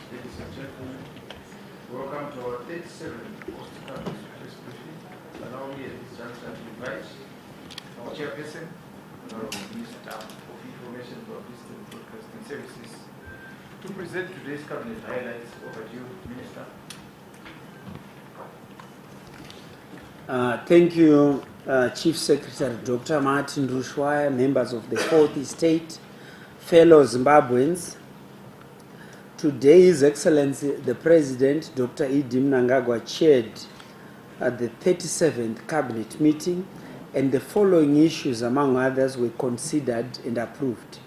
Ladies and gentlemen, welcome to our 37th post-cabinet press briefing. Allow me at this juncture to invite our chairperson, Honorable Minister of Information, Publicity and Broadcasting Services, to present today's cabinet highlights. Over to you, Minister. Thank you, Chief Secretary Dr. Martin Rushwaya, members of the Fourth Estate, fellow Zimbabweans. Today, His Excellency the President, Dr. Idi Mnangagwa, chaired the 37th Cabinet meeting, and the following issues, among others, were considered and approved.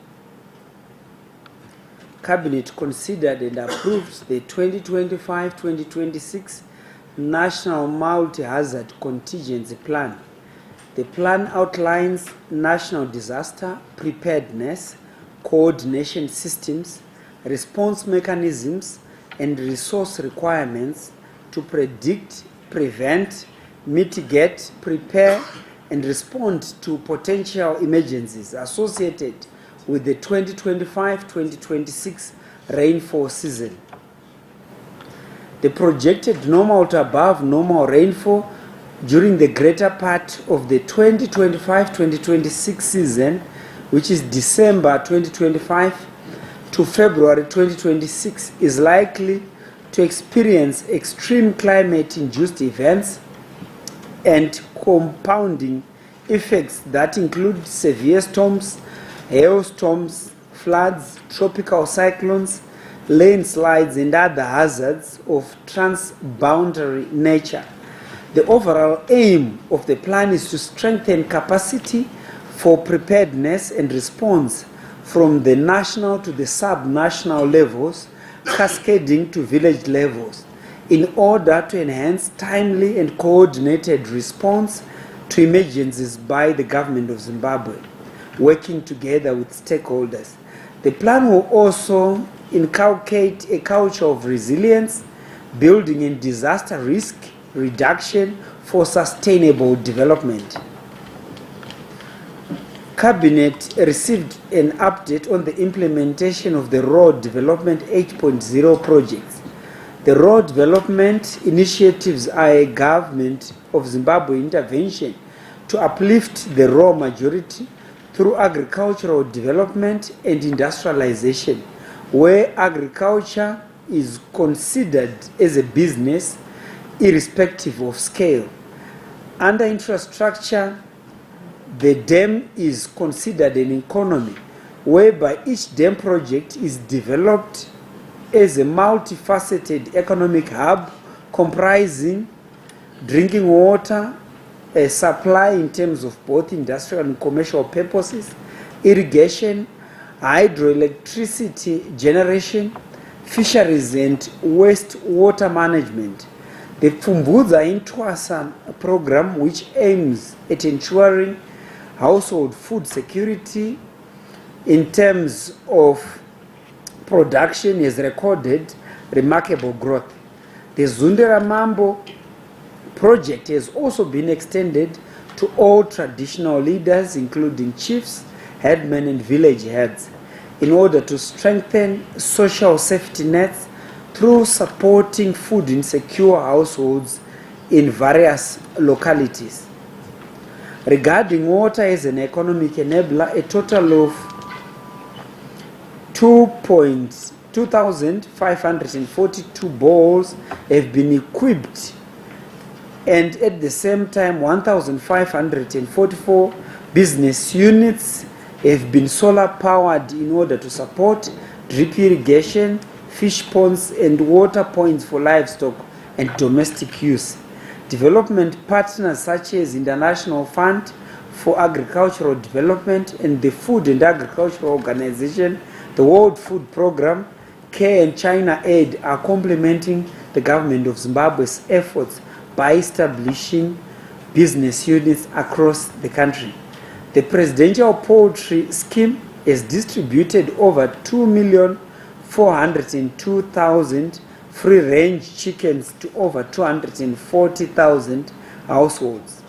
Cabinet considered and approved the 2025-2026 National Multi-Hazard Contingency Plan. The plan outlines national disaster preparedness, coordination systems, response mechanisms, and resource requirements to predict, prevent, mitigate, prepare, and respond to potential emergencies associated with the 2025-2026 rainfall season. The projected normal to above normal rainfall during the greater part of the 2025-2026 season, which is December 2025 to February 2026, is likely to experience extreme climate-induced events and compounding effects that include severe storms, hailstorms, floods, tropical cyclones, landslides, and other hazards of transboundary nature. The overall aim of the plan is to strengthen capacity for preparedness and response from the national to the sub-national levels, cascading to village levels, in order to enhance timely and coordinated response to emergencies by the government of Zimbabwe, working together with stakeholders. The plan will also inculcate a culture of resilience, building and disaster risk reduction for sustainable development. Cabinet received an update on the implementation of the Road Development 8.0 projects. The road development initiatives are a government of Zimbabwe intervention to uplift the rural majority through agricultural development and industrialization, where agriculture is considered as a business irrespective of scale. Under infrastructure, the dam is considered an economy, whereby each dam project is developed as a multifaceted economic hub comprising drinking water, a supply in terms of both industrial and commercial purposes, irrigation, hydroelectricity generation, fisheries, and wastewater management. The Pfumbuza Intwasa program, which aims at ensuring household food security in terms of production, has recorded remarkable growth. The Zundera Mambo project has also been extended to all traditional leaders, including chiefs, headmen, and village heads, in order to strengthen social safety nets through supporting food insecure households in various localities. Regarding water as an economic enabler, a total of 2,542 boreholes have been equipped, and at the same time 1,544 business units have been solar powered in order to support drip irrigation, fish ponds, and water points for livestock and domestic use. Development partners such as International Fund for Agricultural Development and the Food and Agricultural Organization, the World Food Programme, CARE, and China Aid are complementing the government of Zimbabwe's efforts by establishing business units across the country. The Presidential Poultry Scheme has distributed over 2,402,000 free-range chickens to over 240,000 households.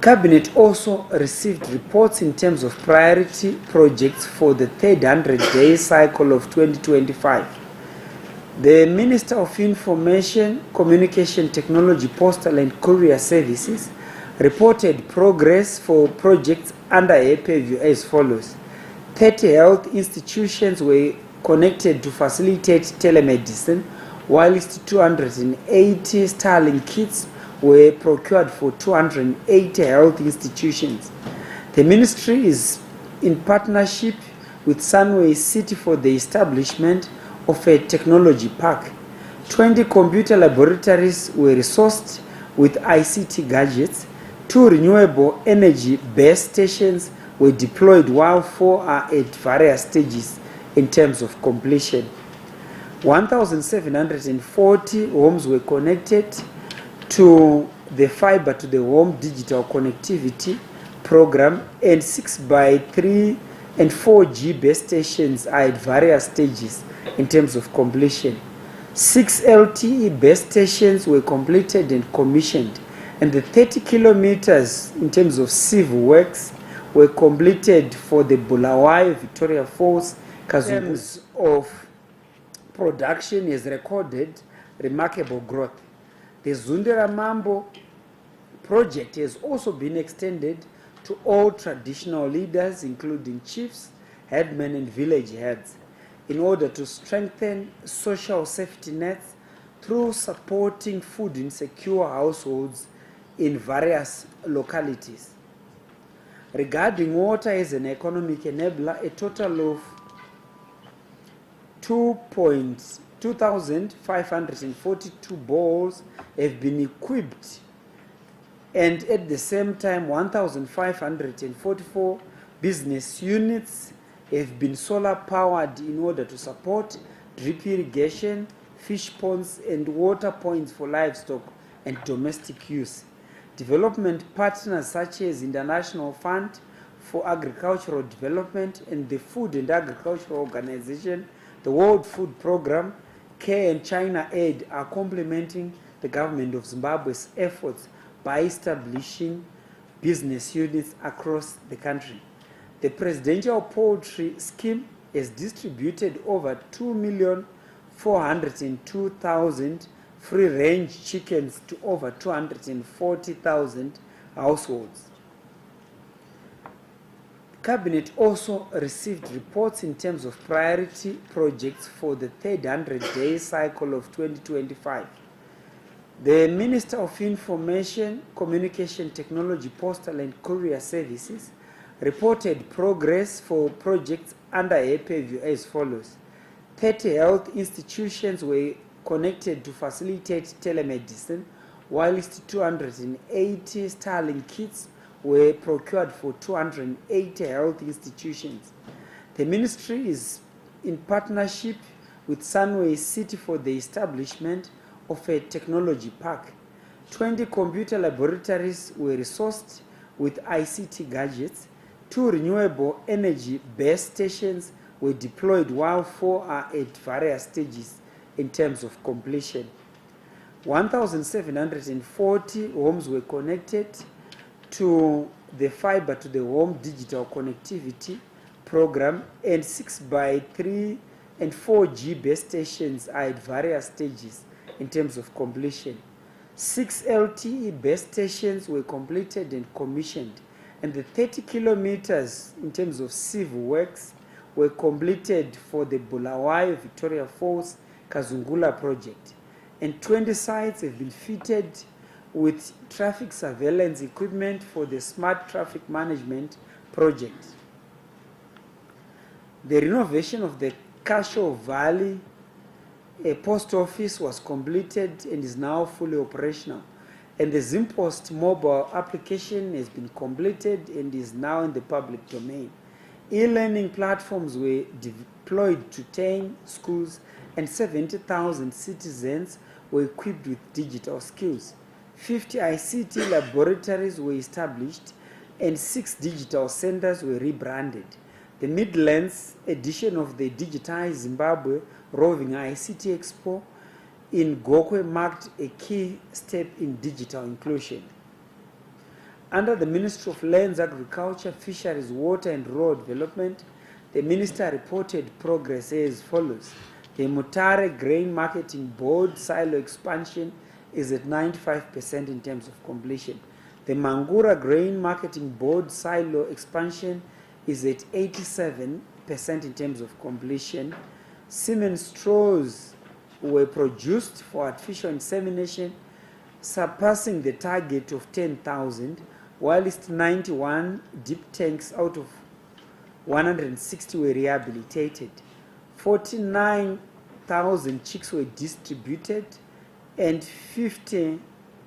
Cabinet also received reports in terms of priority projects for the 300-day cycle of 2025. The Minister of Information, Communication Technology, Postal and Courier Services reported progress for projects under her purview as follows. 30 health institutions were connected to facilitate telemedicine, whilst 280 Starlink kits were procured for 280 health institutions. The ministry is in partnership with Sunway City for the establishment of a technology park. 20 computer laboratories were resourced with ICT gadgets. 2 renewable energy base stations were deployed, while 4 are at various stages in terms of completion. 1,740 homes were connected to the fiber to the home digital connectivity program, and 6x3 and 4G base stations are at various stages in terms of completion. 6 LTE base stations were completed and commissioned, and the 30 kilometers in terms of civil works were completed for the Bulawayo Victoria Falls. In terms of production has recorded remarkable growth. The Zundera Mambo project has also been extended to all traditional leaders, including chiefs, headmen and village heads, in order to strengthen social safety nets through supporting food insecure households in various localities. Regarding water as an economic enabler, a total of 2,542 boreholes have been equipped, and at the same time 1,544 business units have been solar powered in order to support drip irrigation, fish ponds and water points for livestock and domestic use. Development partners such as International Fund for Agricultural Development and the Food and Agricultural Organization, the World Food Programme, CARE and China Aid are complementing the government of Zimbabwe's efforts by establishing business units across the country. The Presidential Poultry Scheme has distributed over 2,402,000 free-range chickens to over 240,000 households. Cabinet also received reports in terms of priority projects for the 300-day cycle of 2025. The Minister of Information, Communication Technology, Postal and Courier Services reported progress for projects under her purview as follows. 30 health institutions were connected to facilitate telemedicine, whilst 280 Starlink kits were procured for 280 health institutions. The ministry is in partnership with Sunway City for the establishment of a technology park. 20 computer laboratories were resourced with ICT gadgets. 2 renewable energy base stations were deployed, while 4 are at various stages in terms of completion. 1,740 homes were connected to the fiber to the home digital connectivity program, and 6x3 and 4G base stations are at various stages in terms of completion. 6 LTE base stations were completed and commissioned, and the 30 kilometers in terms of civil works were completed for the Bulawayo Victoria Falls Kazungula project, and 20 sites have been fitted with traffic surveillance equipment for the smart traffic management project. The renovation of the Kasho Valley post office was completed and is now fully operational, and the Zimpost mobile application has been completed and is now in the public domain. E-learning platforms were deployed to 10 schools, and 70,000 citizens were equipped with digital skills. 50 ICT laboratories were established, and 6 digital centers were rebranded. The Midlands edition of the Digitize Zimbabwe Roving ICT Expo in Gokwe marked a key step in digital inclusion. Under the Ministry of Lands, Agriculture, Fisheries, Water and Rural Development, the Minister reported progress as follows. The Mutare Grain Marketing Board silo expansion is at 95% in terms of completion. The Mangura Grain Marketing Board silo expansion is at 87% in terms of completion. Semen straws were produced for artificial insemination, surpassing the target of 10,000, whilst 91 deep tanks out of 160 were rehabilitated. 49,000 chicks were distributed and 50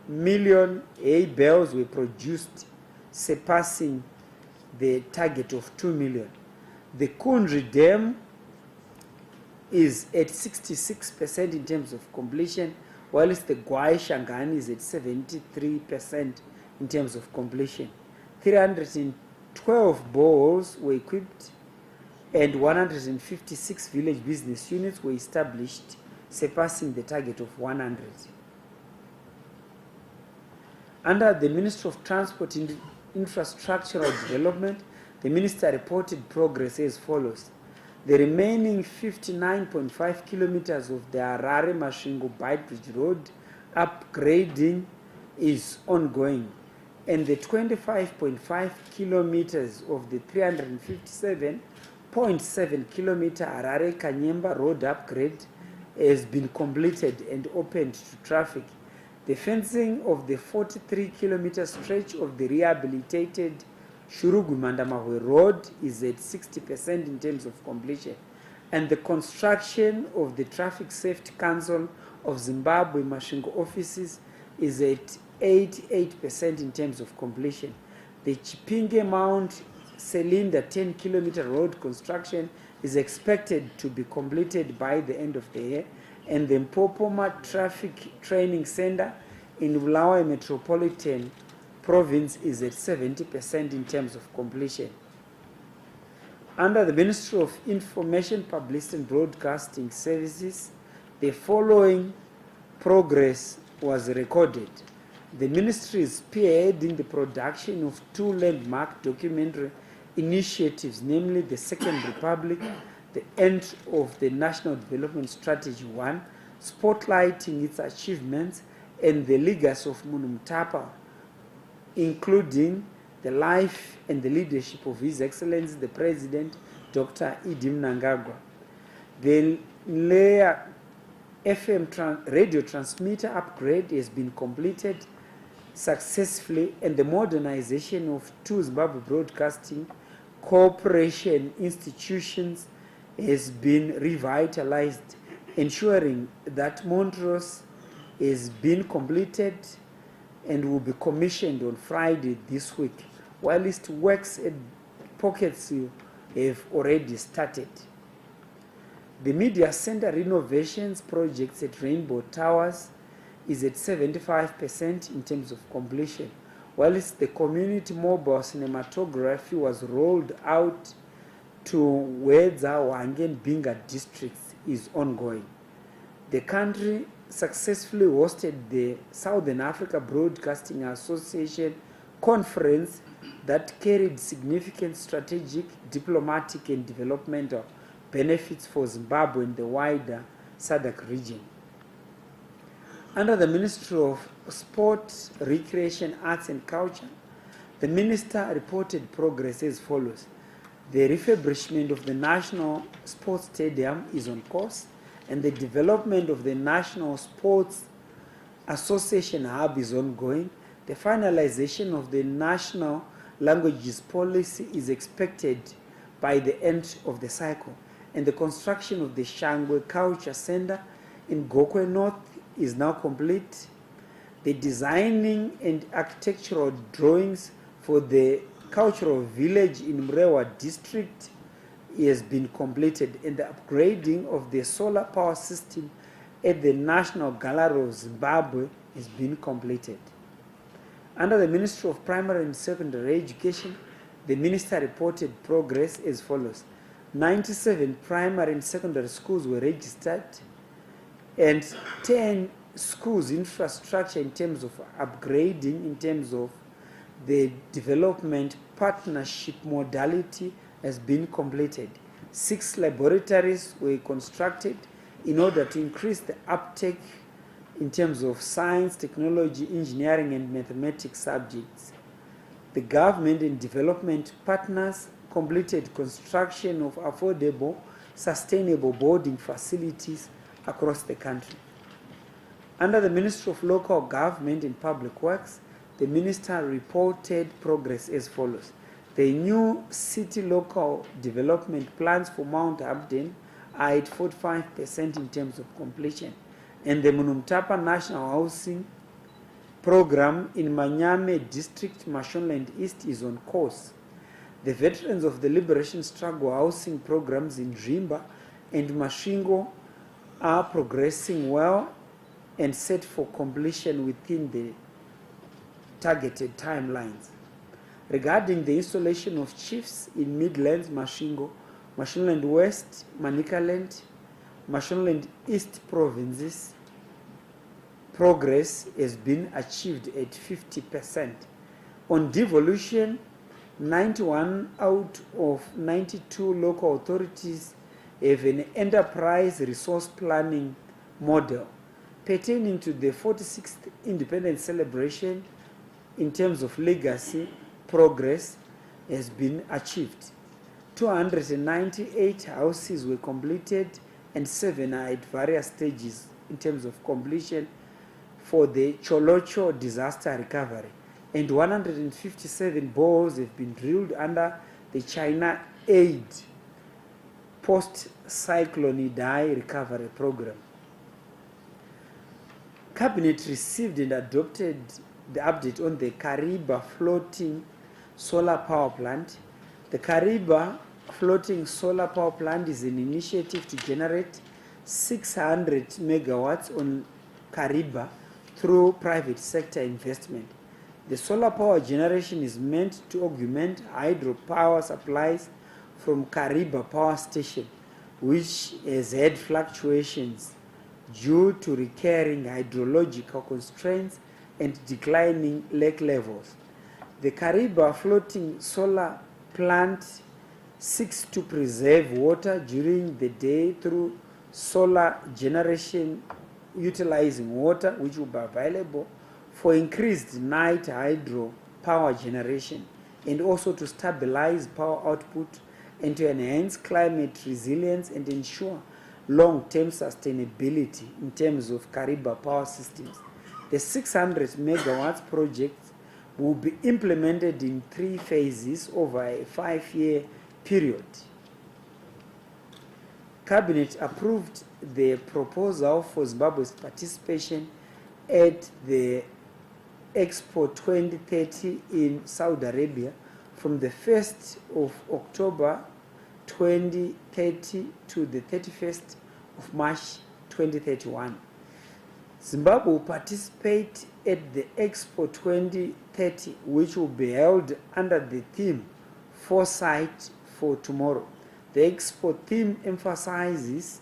million hay bales were produced, surpassing the target of 2 million. The Kundri Dam is at 66% in terms of completion, whilst the Gwai Shangani is at 73% in terms of completion. 312 boreholes were equipped and 156 village business units were established, surpassing the target of 100. Under the Ministry of Transport and Infrastructural Development, the Minister reported progress as follows. The remaining 59.5 kilometers of the Harare Masvingo Beitbridge Road upgrading is ongoing, and the 25.5 kilometers of the 357.7 kilometer Harare Kanyemba Road upgrade has been completed and opened to traffic. The fencing of the 43 kilometer stretch of the rehabilitated Shurugu Mandamahwe Road is at 60% in terms of completion, and the construction of the Traffic Safety Council of Zimbabwe Masvingo offices is at 88% in terms of completion. The Chipinge Mount Selinda 10 kilometer road construction is expected to be completed by the end of the year, and the Mpopoma Traffic Training Center in Bulawayo Metropolitan Province is at 70% in terms of completion. Under the Ministry of Information, Publicity and Broadcasting Services, the following progress was recorded. The ministry is spearheading the production of two landmark documentary initiatives, namely the Second Republic, the end of the National Development Strategy 1, spotlighting its achievements, and the legacy of Munumtapa, including the life and the leadership of His Excellency the President, Dr. Idi Mnangagwa. The Leya FM radio transmitter upgrade has been completed successfully, and the modernization of two Zimbabwe Broadcasting Corporation institutions has been revitalized, ensuring that Montrose has been completed and will be commissioned on Friday this week, whilst works at Pocketsville have already started. The Media Center renovations projects at Rainbow Towers is at 75% in terms of completion, whilst the community mobile cinematography was rolled out to Wedza, Hwange and Binga districts is ongoing. The country successfully hosted the Southern Africa Broadcasting Association conference that carried significant strategic, diplomatic and developmental benefits for Zimbabwe and the wider SADC region. Under the Ministry of Sport, Recreation, Arts and Culture, the Minister reported progress as follows. The refurbishment of the National Sports Stadium is on course, and the development of the National Sports Association Hub is ongoing. The finalization of the National Languages Policy is expected by the end of the cycle, and the construction of the Shangwe Culture Center in Gokwe North is now complete. The designing and architectural drawings for the cultural village in Mrewa district has been completed, and the upgrading of the solar power system at the National Gallery of Zimbabwe has been completed. Under the Ministry of Primary and Secondary Education, the Minister reported progress as follows. 97 primary and secondary schools were registered, and 10 schools infrastructure in terms of upgrading, in terms of the development partnership modality has been completed. 6 laboratories were constructed in order to increase the uptake in terms of science, technology, engineering, and mathematics subjects. The government and development partners completed construction of affordable, sustainable boarding facilities across the country. Under the Ministry of Local Government and Public Works, the minister reported progress as follows. The new city local development plans for Mount Abden are at 45% in terms of completion, and the Munumtapa National Housing Program in Manyame District, Mashonaland East, is on course. The Veterans of the Liberation Struggle housing programs in Rimba and Mashingo are progressing well and set for completion within the targeted timelines. Regarding the installation of chiefs in Midlands, Mashingo, Mashonaland West, Manicaland, Mashonaland East provinces, progress has been achieved at 50%. On devolution, 91 out of 92 local authorities have an enterprise resource planning model pertaining to the 46th independence celebration. In terms of legacy, progress has been achieved. 298 houses were completed and 7 are at various stages in terms of completion for the Cholocho disaster recovery, and 157 boreholes have been drilled under the China Aid post-cyclone Idai recovery program. Cabinet received and adopted the update on the Kariba floating solar power plant. The Kariba floating solar power plant is an initiative to generate 600 megawatts on Kariba through private sector investment. The solar power generation is meant to augment hydropower supplies from Kariba Power Station, which has had fluctuations due to recurring hydrological constraints and declining lake levels. The Kariba floating solar plant seeks to preserve water during the day through solar generation utilizing water which will be available for increased night hydro power generation, and also to stabilize power output and to enhance climate resilience and ensure long-term sustainability in terms of Kariba power systems. The 600 megawatts project will be implemented in 3 phases over a 5-year period. Cabinet approved the proposal for Zimbabwe's participation at the Expo 2030 in Saudi Arabia from the 1st of October 2030 to the 31st of March 2031. Zimbabwe will participate at the Expo 2030, which will be held under the theme Foresight for Tomorrow. The Expo theme emphasizes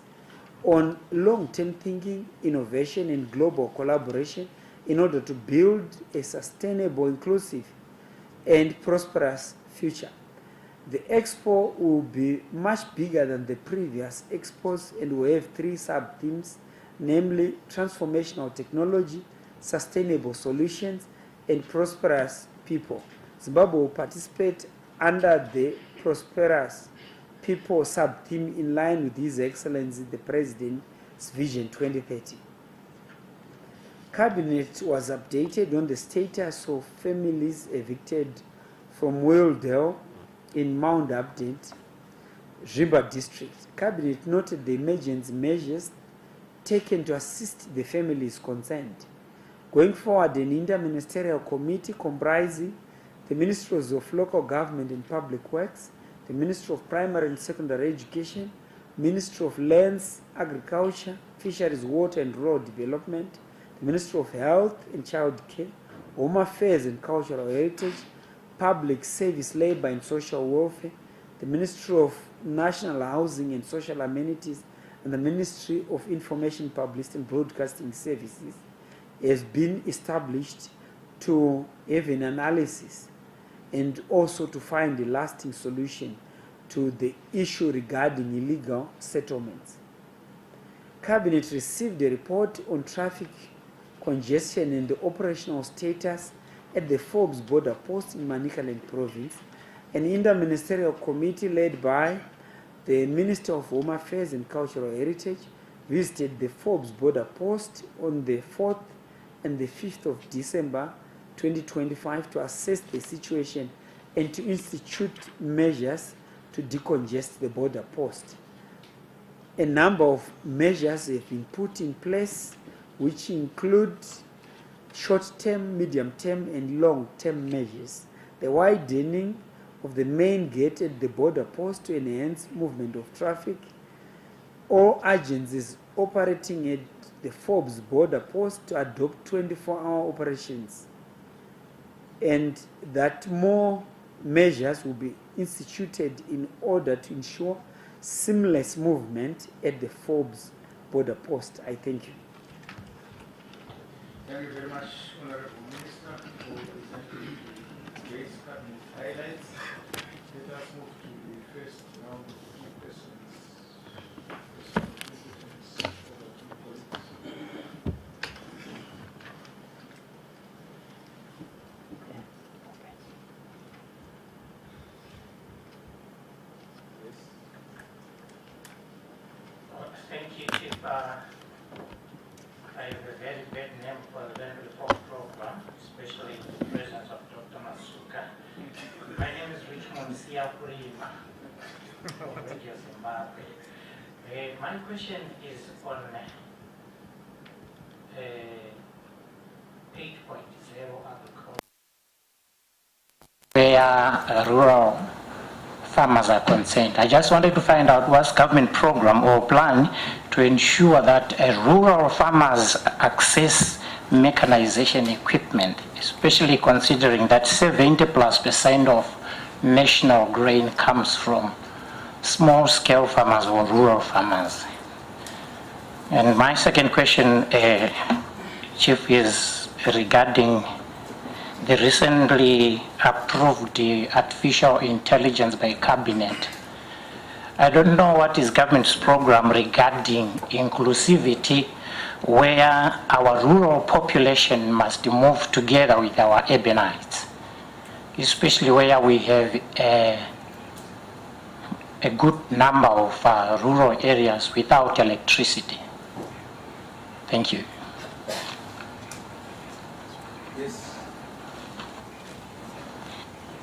on long-term thinking, innovation, and global collaboration in order to build a sustainable, inclusive, and prosperous future. The Expo will be much bigger than the previous Expos and will have 3 sub-themes, namely transformational technology, sustainable solutions, and prosperous people. Zimbabwe will participate under the prosperous people sub-theme in line with His Excellency the President's Vision 2030. Cabinet was updated on the status of families evicted from Wildale in Mount Abden, Rimba District. Cabinet noted the emergency measures taken to assist the families concerned. Going forward, an interministerial committee comprising the Ministries of Local Government and Public Works, the Ministry of Primary and Secondary Education, Ministry of Lands, Agriculture, Fisheries, Water and Rural Development, the Ministry of Health and Child Care, Home Affairs and Cultural Heritage, Public Service, Labor and Social Welfare, the Ministry of National Housing and Social Amenities, and the Ministry of Information, Publicity and Broadcasting Services has been established to have an analysis and also to find a lasting solution to the issue regarding illegal settlements. Cabinet received a report on traffic congestion and the operational status at the Forbes border post in Manicaland province. An interministerial committee led by the Minister of Home Affairs and Cultural Heritage visited the Forbes border post on the 4th and the 5th of December 2025 to assess the situation and to institute measures to decongest the border post. A number of measures have been put in place, which include short-term, medium-term, and long-term measures. The widening of the main gate at the border post to enhance movement of traffic. All agencies operating at the Forbes border post to adopt 24-hour operations, and that more measures will be instituted in order to ensure seamless movement at the Forbes border post. I thank you. Thank you very much, Honorable Minister, for presenting today's cabinet highlights. Let us move to the first round of two questions. Thank you, Chief. I have a very bad name for the Land Reform Program, especially in the presence of Dr. Masuka. My name is Richmond Siakurima of Radio Zimbabwe. My question is on 8.0 agriculture, where rural farmers are concerned. I just wanted to find out what's government program or plan to ensure that rural farmers access mechanization equipment, especially considering that 70+% of national grain comes from small-scale farmers or rural farmers. And my second question, Chief, is regarding the recently approved artificial intelligence by Cabinet. I don't know what is government's program regarding inclusivity, where our rural population must move together with our urbanites, especially where we have a good number of rural areas without electricity. Thank you.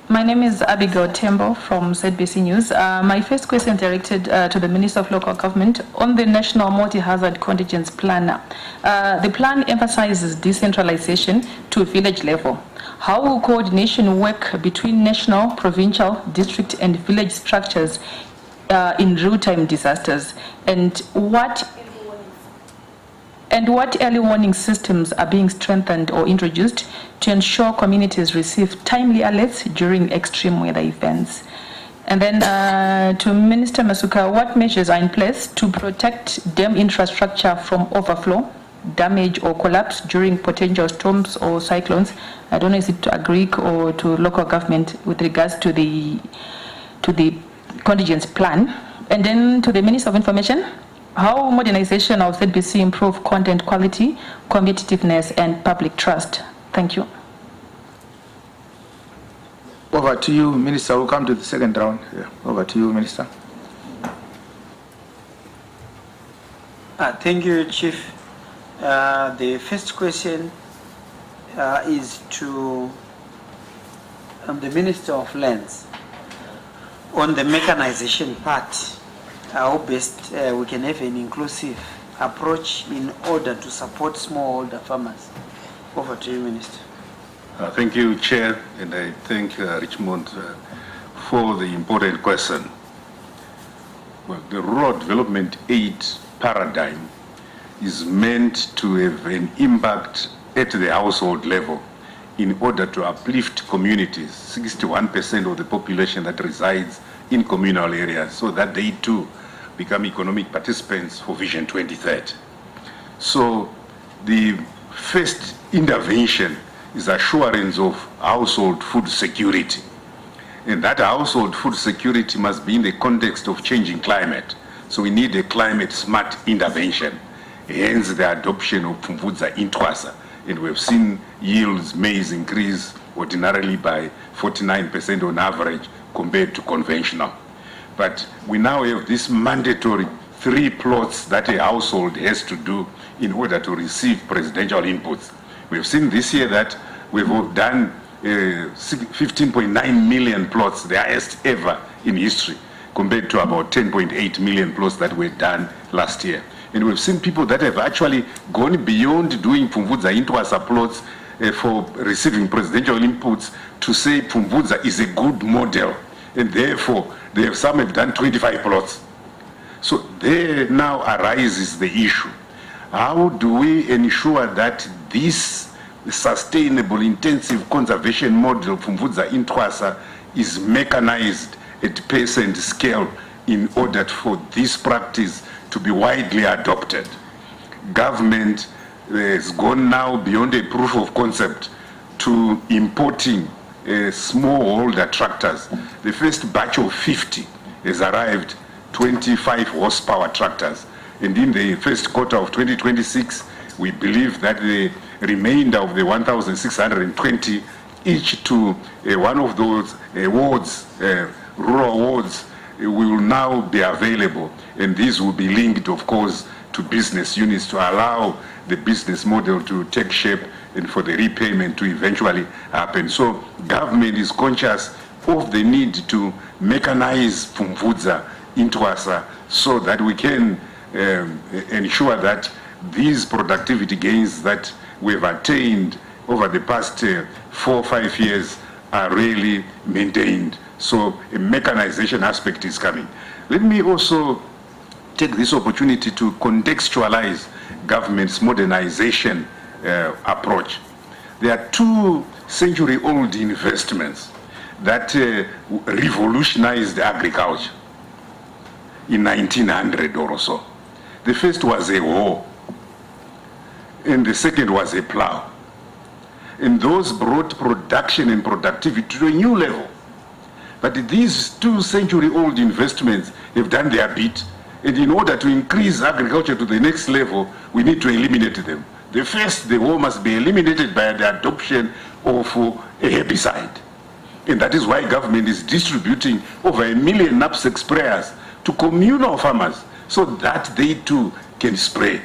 My name is Abigail Tembo from ZBC News. My first question directed to the Minister of Local Government on the National Multi-Hazard Contingence Plan. The plan emphasizes decentralization to village level. How will coordination work between national, provincial, district and village structures in real-time disasters? And what early warning systems are being strengthened or introduced to ensure communities receive timely alerts during extreme weather events? And then to Minister Masuka, what measures are in place to protect dam infrastructure from overflow, damage or collapse during potential storms or cyclones? I don't know if it's to Agric or to local government with regards to the contingence plan. And then to the Minister of Information, how modernization of ZBC improve content quality, competitiveness, and public trust? Thank you. Over to you, Minister. We'll come to the second round. Yeah. Over to you, Minister. Thank you, Chief. The first question is to the Minister of Lands on the mechanization part. How best we can have an inclusive approach in order to support smallholder farmers. Over to you, Minister. Thank you, Chair, and I thank Richmond for the important question. Well, the Rural Development Aid paradigm is meant to have an impact at the household level in order to uplift communities, 61% of the population that resides in communal areas, so that they too become economic participants for Vision 2030. So the first intervention is assurance of household food security. And that household food security must be in the context of changing climate. So we need a climate smart intervention, hence the adoption of Pfumvudza Intwasa. And we've seen yields, maize increase ordinarily by 49% on average compared to conventional. But we now have this mandatory 3 plots that a household has to do in order to receive presidential inputs. We've seen this year that we've done 15.9 million plots, the highest ever in history, compared to about 10.8 million plots that were done last year. And we've seen people that have actually gone beyond doing Pfumvudza Intwasa plots for receiving presidential inputs to say Pfumvudza is a good model. And therefore, some have done 25 plots. So there now arises the issue. How do we ensure that this sustainable intensive conservation model Pfumvudza Intwasa is mechanized at pace and scale in order for this practice to be widely adopted? Government has gone now beyond a proof of concept to importing smallholder tractors. The first batch of 50 has arrived, 25 horsepower tractors. And in the first quarter of 2026, we believe that the remainder of the 1,620, each to one of those awards, rural awards, will now be available. And these will be linked, of course, to business units to allow the business model to take shape and for the repayment to eventually happen. So government is conscious of the need to mechanize Pfumvudza Intwasa so that we can ensure that these productivity gains that we've attained over the past 4 or 5 years are really maintained. So a mechanization aspect is coming. Let me also take this opportunity to contextualize government's modernization approach. There are 2 century-old investments that revolutionized agriculture in 1900 or so. The first was a hoe, and the second was a plow. And those brought production and productivity to a new level. But these 2 century-old investments have done their bit. And in order to increase agriculture to the next level, we need to eliminate them. The first, the hoe must be eliminated by the adoption of a herbicide. And that is why government is distributing over 1 million knapsack sprayers to communal farmers so that they too can spray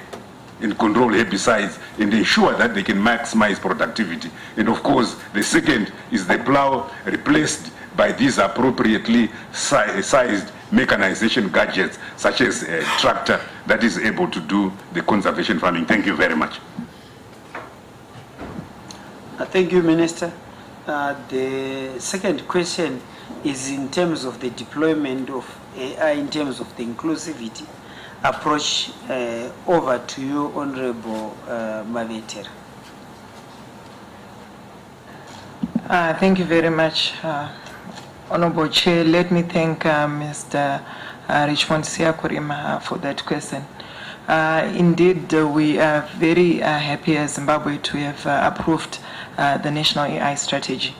and control herbicides and ensure that they can maximize productivity. And of course, the second is the plow, replaced by these appropriately sized mechanization gadgets, such as a tractor that is able to do the conservation farming. Thank you very much. Thank you, Minister. The second question is in terms of the deployment of AI, in terms of the inclusivity approach. Over to you, Honorable Mavetera. Thank you very much, Honorable Chair. Let me thank Mr. Richmond Siakurima for that question. Indeed, we are very happy as Zimbabwe to have approved the National AI Strategy.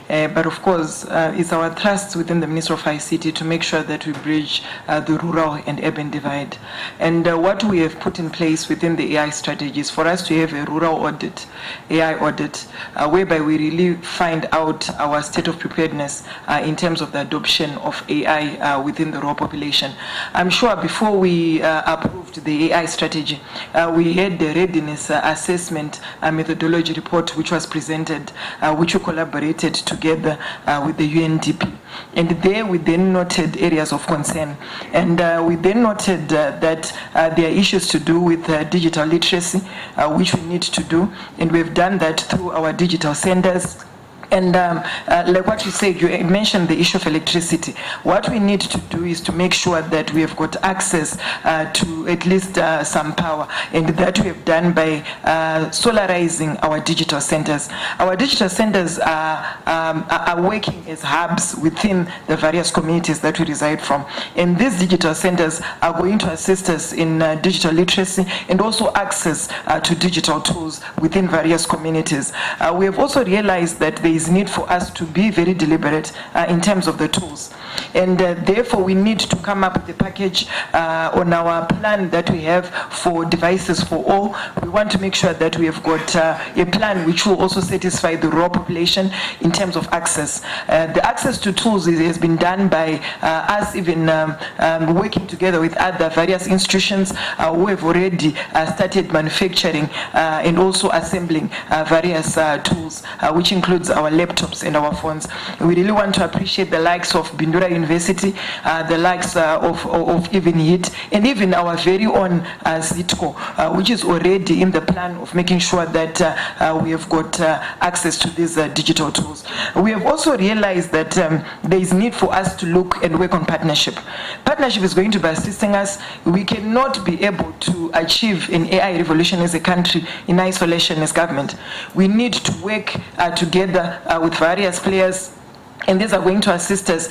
But of course, it's our trust within the Ministry of ICT to make sure that we bridge the rural and urban divide. And what we have put in place within the AI strategy is for us to have a rural audit, AI audit, whereby we really find out our state of preparedness in terms of the adoption of AI within the rural population. I'm sure before we approved the AI strategy, we had the readiness assessment methodology report which was presented, which we collaborated together with the UNDP. And there we then noted areas of concern. And we then noted that there are issues to do with digital literacy, which we need to do. And we've done that through our digital centers, And like what you said, you mentioned the issue of electricity. What we need to do is to make sure that we have got access to at least some power, and that we have done by solarizing our digital centers. Our digital centers are working as hubs within the various communities that we reside from. And these digital centers are going to assist us in digital literacy and also access to digital tools within various communities. We have also realized that there is need for us to be very deliberate in terms of the tools. And therefore, we need to come up with a package on our plan that we have for devices for all. We want to make sure that we have got a plan which will also satisfy the rural population in terms of access. The access to tools has been done by us even working together with other various institutions who have already started manufacturing and also assembling various tools, which includes our laptops and our phones. We really want to appreciate the likes of Bindura University, the likes of even HIT, and even our very own ZITCO, which is already in the plan of making sure that we have got access to these digital tools. We have also realized that there is need for us to look and work on partnership. Partnership is going to be assisting us. We cannot be able to achieve an AI revolution as a country in isolation as government. We need to work together with various players, and these are going to assist us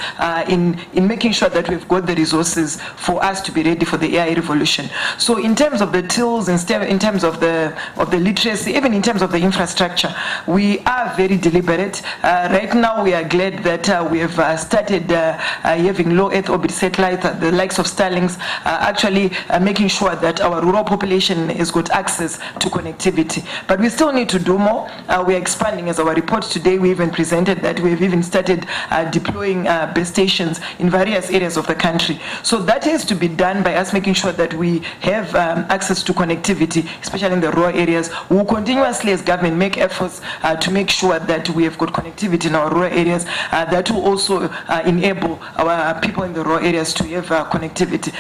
in making sure that we've got the resources for us to be ready for the AI revolution. So in terms of the tools, in terms of the literacy, even in terms of the infrastructure, we are very deliberate. Right now, we are glad that we have started having low Earth orbit satellites, the likes of Starlinks, actually making sure that our rural population has got access to connectivity. But we still need to do more. We are expanding. As our report today, we even presented that we have even started deploying base stations in various areas of the country. So that has to be done by us making sure that we have access to connectivity, especially in the rural areas. We will continuously, as government, make efforts to make sure that we have got connectivity in our rural areas. That will also enable our people in the rural areas to have connectivity.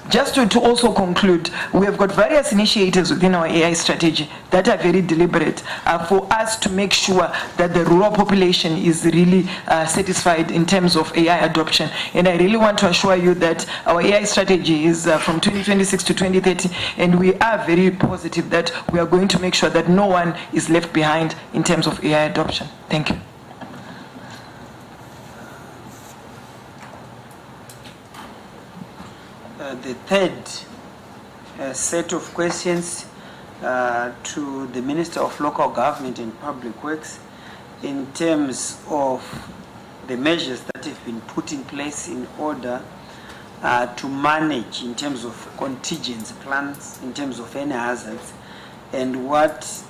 Just to also conclude, we have got various initiatives within our AI strategy that are very deliberate for us to make sure that the rural population is really satisfied in terms of AI adoption. And I really want to assure you that our AI strategy is from 2026 to 2030, and we are very positive that we are going to make sure that no one is left behind in terms of AI adoption. Thank you. The third set of questions to the Minister of Local Government and Public Works in terms of the measures that have been put in place in order to manage in terms of contingency plans, in terms of any hazards, and what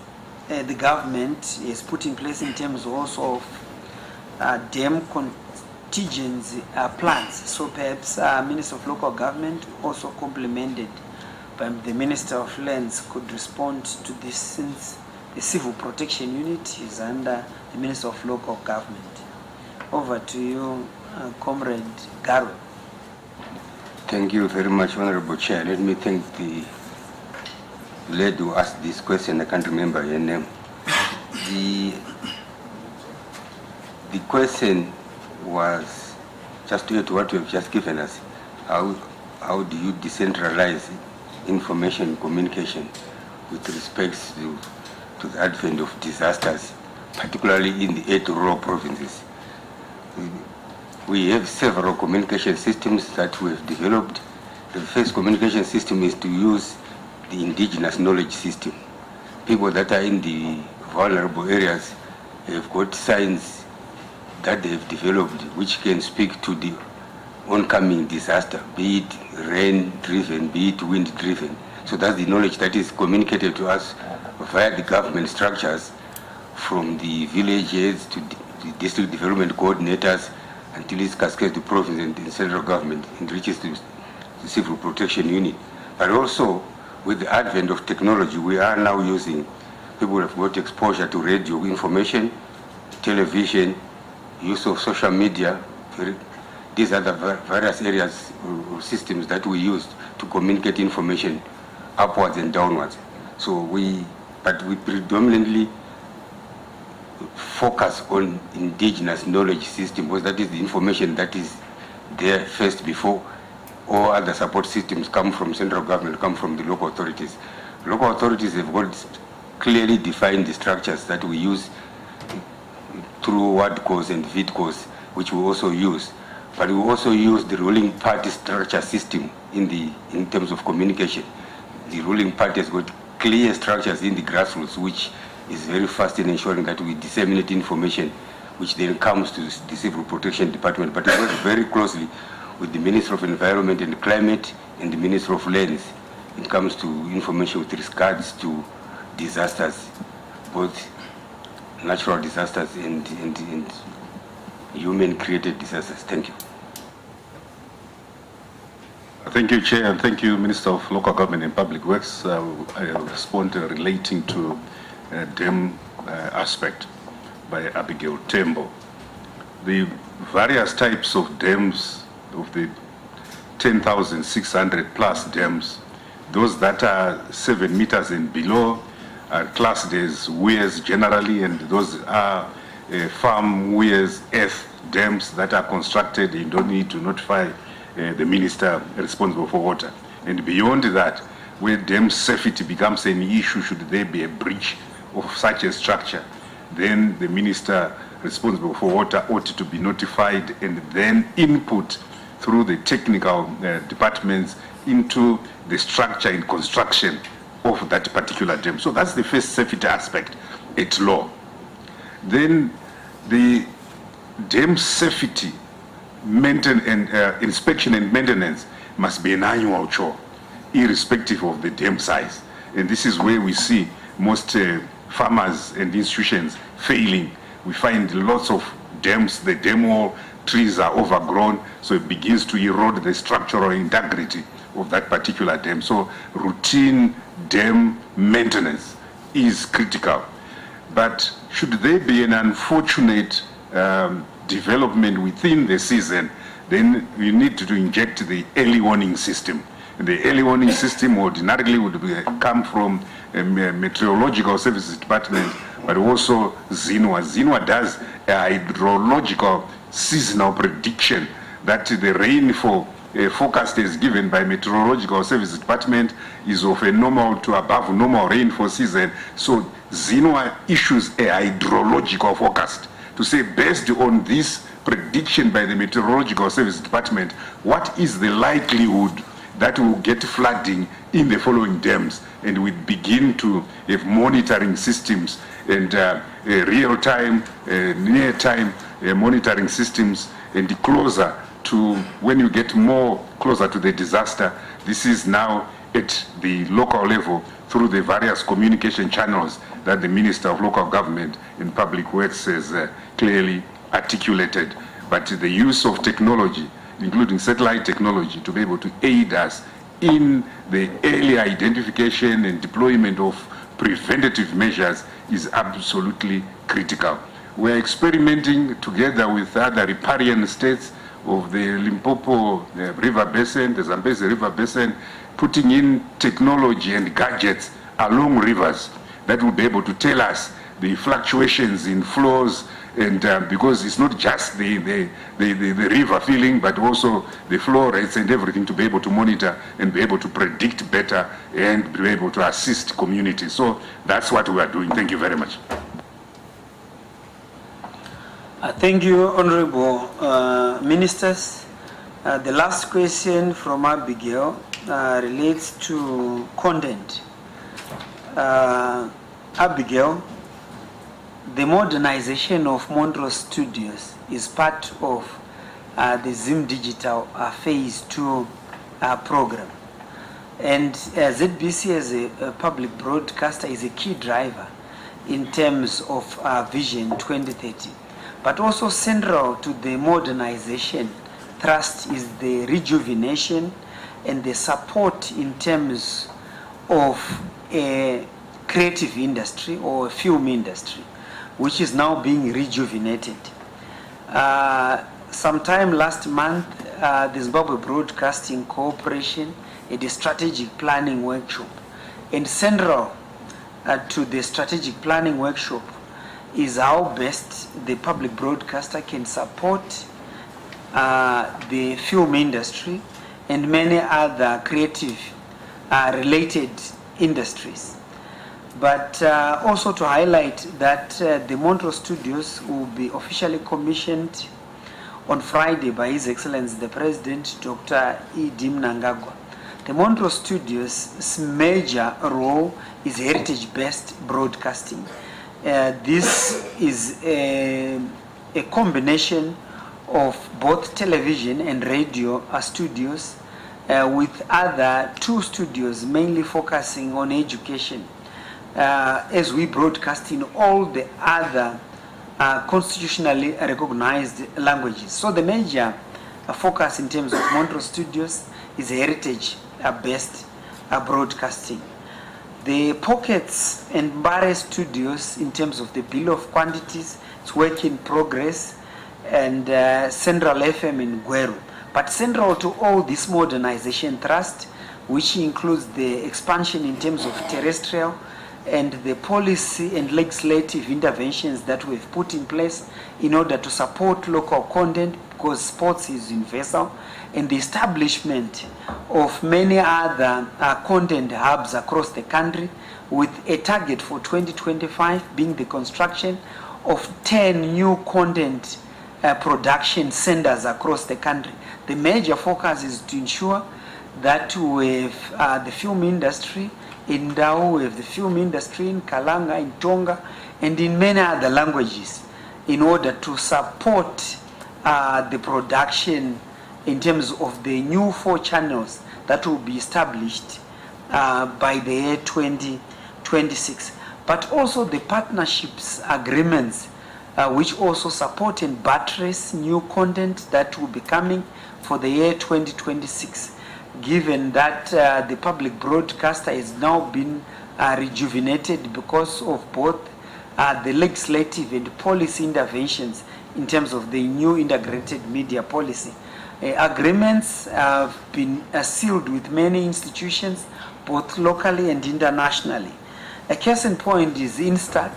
the government has put in place in terms also of dam contingency plans. So perhaps Minister of Local Government, also complemented by the Minister of Lands, could respond to this, since the Civil Protection Unit is under the Minister of Local Government. Over to you, Comrade Garwe. Thank you very much, Honorable Chair. Let me thank the lady who asked this question. I can't remember her name. The question was just to add to what you have just given us. How do you decentralize information communication with respect to the advent of disasters, particularly in the 8 rural provinces? We have several communication systems that we have developed. The first communication system is to use the indigenous knowledge system. People that are in the vulnerable areas have got signs that they have developed which can speak to the oncoming disaster, be it rain-driven, be it wind-driven. So that's the knowledge that is communicated to us via the government structures, from the village heads to the district development coordinators, until it cascades to province and the central government and reaches to the Civil Protection Unit. But also, with the advent of technology, we are now using, people have got exposure to radio information, television, use of social media. These are the various areas or systems that we use to communicate information upwards and downwards. So we predominantly focus on indigenous knowledge system, because that is the information that is there first before all other support systems come from central government, come from the local authorities. Local authorities have got clearly defined the structures that we use through WADCOs and VIDCOs, which we also use. But we also use the ruling party structure system in terms of communication. The ruling party has got clear structures in the grassroots, which is very fast in ensuring that we disseminate information, which then comes to the Civil Protection Department. But it works very closely with the Minister of Environment and Climate and the Minister of Lands. It comes to information with regards to disasters, both natural disasters and human-created disasters. Thank you. Thank you, Chair, and thank you, Minister of Local Government and Public Works. I will respond relating to dam aspect by Abigail Tembo. The various types of dams, of the 10,600 plus dams, those that are 7 meters and below are classed as weirs generally, and those are farm weirs, earth dams that are constructed. You don't need to notify the minister responsible for water. And beyond that, where dam safety becomes an issue, should there be a breach of such a structure, then the minister responsible for water ought to be notified and then input through the technical departments into the structure and construction of that particular dam. So that's the first safety aspect at law. Then the dam safety inspection and maintenance must be an annual chore, irrespective of the dam size. And this is where we see most farmers and institutions failing. We find lots of dams, the dam wall trees are overgrown, so it begins to erode the structural integrity of that particular dam. So routine dam maintenance is critical. But should there be an unfortunate development within the season, then we need to inject the early warning system. And the early warning system ordinarily would come from a Meteorological Services Department, but also ZINWA. ZINWA does a hydrological seasonal prediction that the rainfall forecast is given by Meteorological Services Department is of a normal to above normal rainfall season. So ZINWA issues a hydrological forecast to say, based on this prediction by the Meteorological Services Department, what is the likelihood that will get flooding in the following dams, and we begin to have monitoring systems and real-time, near-time monitoring systems, and closer to when you get more closer to the disaster. This is now at the local level through the various communication channels that the Minister of Local Government and Public Works has clearly articulated. But the use of technology, including satellite technology, to be able to aid us in the early identification and deployment of preventative measures is absolutely critical. We're experimenting together with other riparian states of the Limpopo River Basin, the Zambezi River Basin, putting in technology and gadgets along rivers that will be able to tell us the fluctuations in flows, and because it's not just the river filling, but also the flow rates and everything, to be able to monitor and be able to predict better and be able to assist communities. So that's what we are doing. Thank you very much. Thank you, Honorable Ministers. The last question from Abigail relates to content. Abigail, the modernization of Montrose Studios is part of the Zim Digital Phase 2 program. And ZBC as a public broadcaster is a key driver in terms of Vision 2030. But also central to the modernization thrust is the rejuvenation and the support in terms of a creative industry or a film industry, which is now being rejuvenated. Sometime last month, the Zimbabwe Broadcasting Corporation had a strategic planning workshop, and central to the strategic planning workshop is how best the public broadcaster can support the film industry and many other creative related industries. But also to highlight that the Montrose Studios will be officially commissioned on Friday by His Excellency the President, Dr. E.D. Mnangagwa. The Montrose Studios' major role is heritage-based broadcasting. This is a combination of both television and radio studios with other 2 studios mainly focusing on education as we broadcast in all the other constitutionally recognized languages. So the major focus in terms of Montrose Studios is heritage-based broadcasting. The Pockets and Barre Studios, in terms of the bill of quantities, it's work in progress, and Central FM in Gweru. But central to all this modernization thrust, which includes the expansion in terms of terrestrial and the policy and legislative interventions that we've put in place in order to support local content, because sports is universal, and the establishment of many other content hubs across the country, with a target for 2025 being the construction of 10 new content production centers across the country. The major focus is to ensure that we have the film industry in Dao, we have the film industry in Kalanga, in Tonga, and in many other languages in order to support the production in terms of the new 4 channels that will be established by the year 2026. But also the partnerships agreements which also support and buttress new content that will be coming for the year 2026, given that the public broadcaster has now been rejuvenated because of both the legislative and policy interventions in terms of the new integrated media policy. Agreements have been sealed with many institutions, both locally and internationally. A case in point is INSTAC,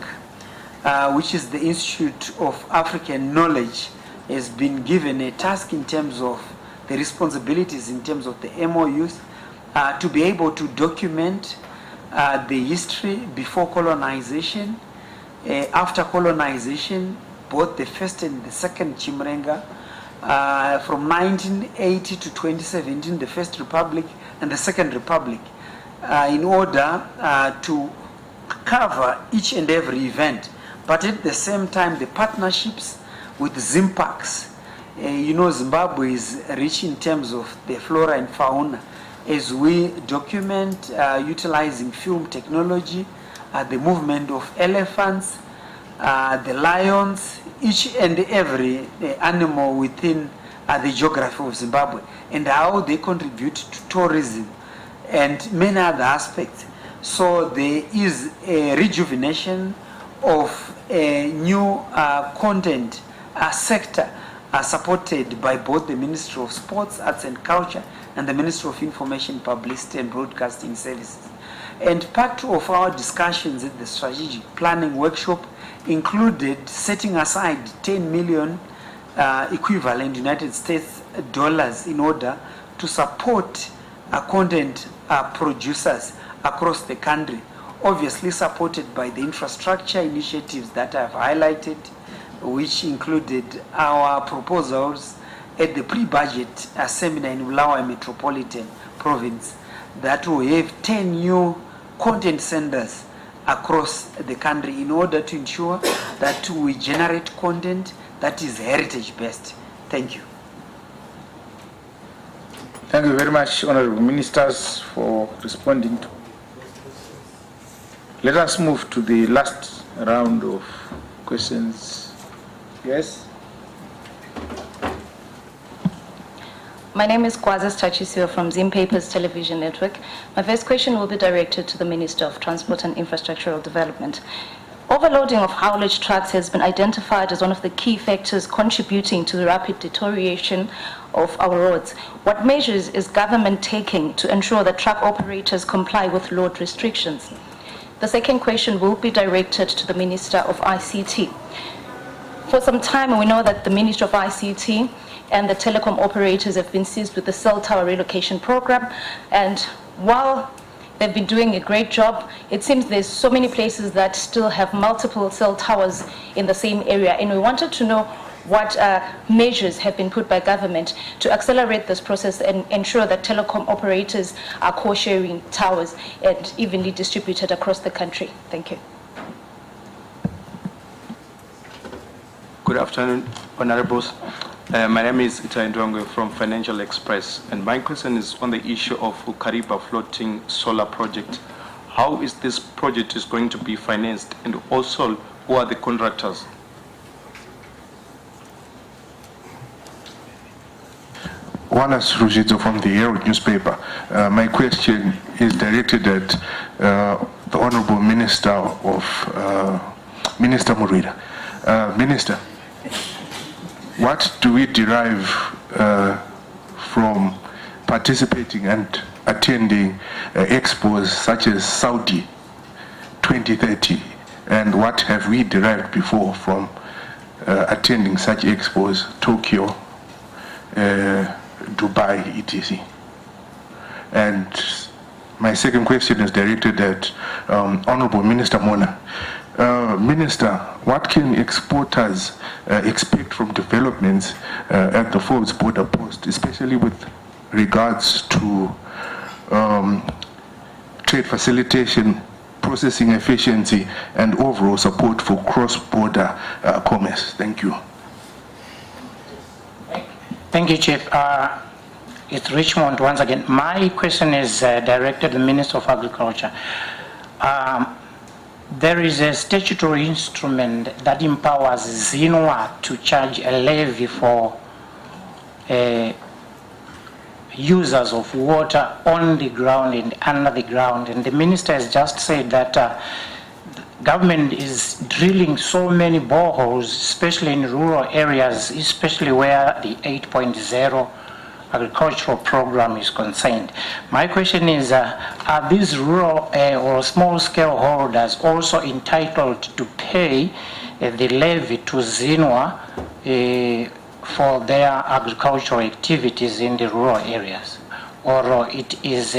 which is the Institute of African Knowledge, has been given a task in terms of the responsibilities in terms of the MOUs to be able to document the history before colonization, after colonization, both the first and the second Chimrenga, from 1980 to 2017, the First Republic and the Second Republic, in order to cover each and every event. But at the same time, the partnerships with Zimpax, Zimbabwe is rich in terms of the flora and fauna. As we document utilizing film technology, the movement of elephants, the lions, each and every animal within the geography of Zimbabwe, and how they contribute to tourism and many other aspects. So there is a rejuvenation of a new content sector supported by both the Ministry of Sports, Arts and Culture and the Ministry of Information, Publicity and Broadcasting Services. And part of our discussions at the strategic planning workshop included setting aside 10 million equivalent United States dollars in order to support content producers across the country, obviously supported by the infrastructure initiatives that I've highlighted, which included our proposals at the pre-budget seminar in Bulawayo Metropolitan Province that will have 10 new content centers across the country in order to ensure that we generate content that is heritage-based. Thank you. Thank you very much, Honorable Ministers, for responding to. Let us move to the last round of questions. Yes? My name is Kwazis Tachisio from Zim Papers Television Network. My first question will be directed to the Minister of Transport and Infrastructural Development. Overloading of haulage trucks has been identified as one of the key factors contributing to the rapid deterioration of our roads. What measures is government taking to ensure that truck operators comply with load restrictions? The second question will be directed to the Minister of ICT. For some time, we know that the Ministry of ICT and the telecom operators have been seized with the cell tower relocation program. And while they've been doing a great job, it seems there's so many places that still have multiple cell towers in the same area. And we wanted to know what measures have been put by government to accelerate this process and ensure that telecom operators are co-sharing towers and evenly distributed across the country. Thank you. Good afternoon, Honorables. My name is Itai Ndwangwe from Financial Express, and my question is on the issue of Kariba floating solar project. How is this project is going to be financed, and also who are the contractors? Wallace Rujidzo from the Herald newspaper. My question is directed at the Honorable Minister of Minister Murida. Minister, what do we derive from participating and attending expos such as Saudi 2030, and what have we derived before from attending such expos, Tokyo, Dubai, etc.? And my second question is directed at Honorable Minister Mona. Minister, what can exporters expect from developments at the Forbes border post, especially with regards to trade facilitation, processing efficiency, and overall support for cross-border commerce? Thank you. Thank you, Chief. It's Richmond once again. My question is directed to the Minister of Agriculture. There is a statutory instrument that empowers ZINWA to charge a levy for users of water on the ground and under the ground. And the Minister has just said that the government is drilling so many boreholes, especially in rural areas, especially where the 8.0 agricultural program is concerned. My question is, are these rural or small-scale holders also entitled to pay the levy to ZINWA for their agricultural activities in the rural areas? Or it is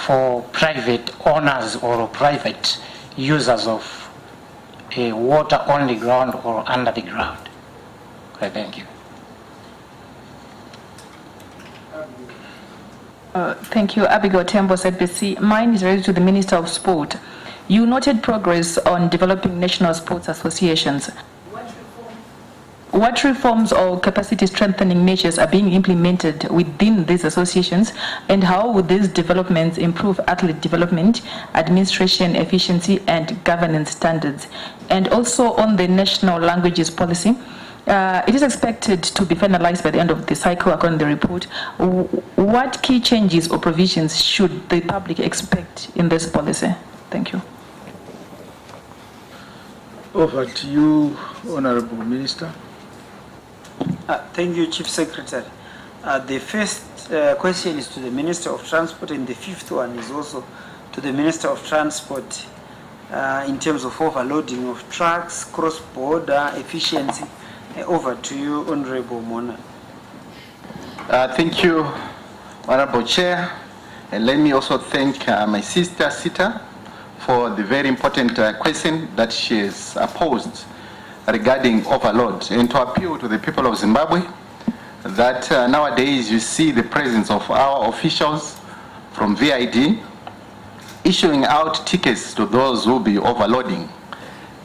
for private owners or private users of water on the ground or under the ground? Okay, thank you. Thank you, Abigail Tembo, ZBC. Mine is related to the Minister of Sport. You noted progress on developing national sports associations. What reforms or capacity strengthening measures are being implemented within these associations, and how would these developments improve athlete development, administration efficiency, and governance standards? And also on the national languages policy, it is expected to be finalized by the end of the cycle according to the report. What key changes or provisions should the public expect in this policy? Thank you. Over to you, Honorable Minister. Thank you, Chief Secretary. The first question is to the Minister of Transport, and the fifth one is also to the Minister of Transport in terms of overloading of trucks, cross-border efficiency. Over to you, Honorable Mona. Thank you, Honorable Chair. And let me also thank my sister, Sita, for the very important question that she has posed regarding overload, and to appeal to the people of Zimbabwe that nowadays you see the presence of our officials from VID issuing out tickets to those who will be overloading.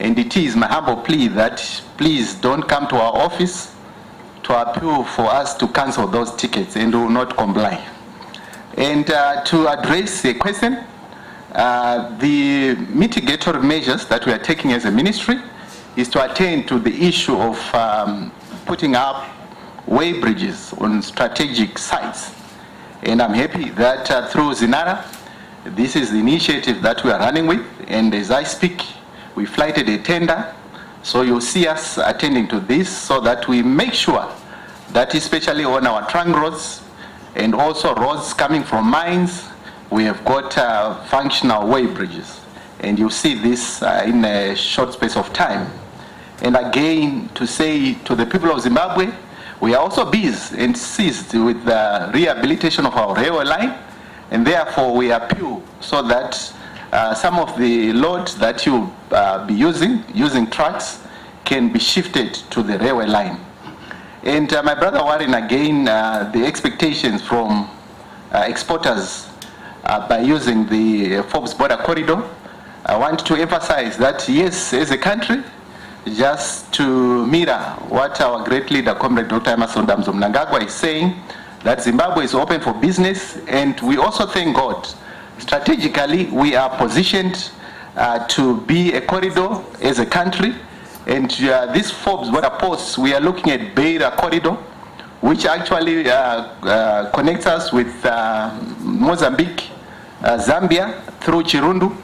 And it is my humble plea that please don't come to our office to appeal for us to cancel those tickets, and we will not comply. And to address the question, the mitigatory measures that we are taking as a ministry is to attend to the issue of putting up way bridges on strategic sites. And I'm happy that through Zinara, this is the initiative that we are running with, and as I speak, we flighted a tender, so you'll see us attending to this so that we make sure that especially on our trunk roads and also roads coming from mines, we have got functional way bridges. and you see this in a short space of time. And again, to say to the people of Zimbabwe, we are also busy and seized with the rehabilitation of our railway line, and therefore we appeal so that some of the loads that you be using trucks, can be shifted to the railway line. And my brother Warren, again, the expectations from exporters by using the Forbes border corridor, I want to emphasize that yes, as a country, just to mirror what our great leader, Comrade Dr. Emmerson Damzo Mnangagwa is saying, that Zimbabwe is open for business, and we also thank God. Strategically, we are positioned to be a corridor as a country, and this Forbes border posts, we are looking at Beira corridor, which actually connects us with Mozambique, Zambia, through Chirundu.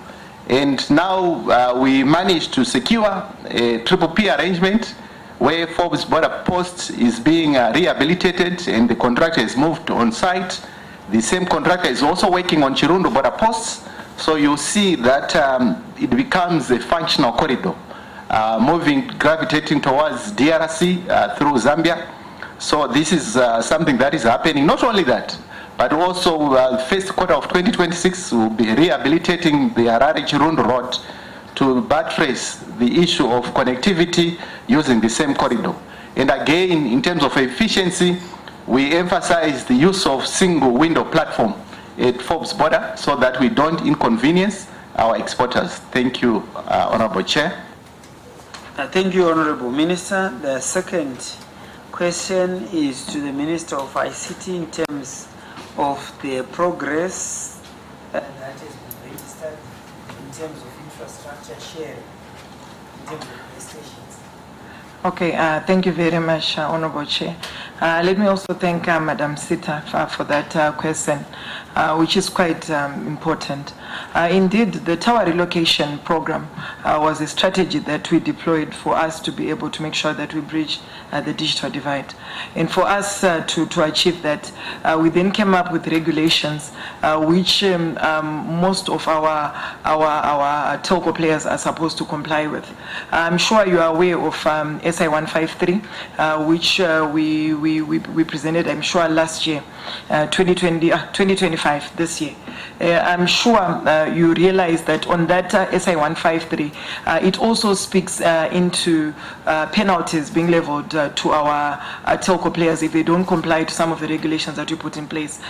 And now we managed to secure a PPP arrangement where Forbes border post is being rehabilitated and the contractor is moved on site. The same contractor is also working on Chirundu border posts. So you see that it becomes a functional corridor, gravitating towards DRC through Zambia. So this is something that is happening. Not only that, but also first quarter of 2026, we'll be rehabilitating the Harare-Chirundu road to buttress the issue of connectivity using the same corridor. And again, in terms of efficiency, we emphasize the use of single window platform at Forbes border so that we don't inconvenience our exporters. Thank you, Honorable Chair. Thank you, Honorable Minister. The second question is to the Minister of ICT in terms of the progress that has been registered in terms of infrastructure sharing, in terms of stations. Okay, thank you very much, Honorable Chair. Let me also thank Madam Sita for that question, which is quite important. Indeed, the tower relocation program was a strategy that we deployed for us to be able to make sure that we bridge the digital divide. And for us to achieve that, we then came up with regulations which most of our telco players are supposed to comply with. I'm sure you are aware of SI 153, which we presented, I'm sure, last year, 2025, this year. I'm sure you realize that on that SI 153, it also speaks into penalties being leveled to our telco players if they don't comply to some of the regulations that we put in place.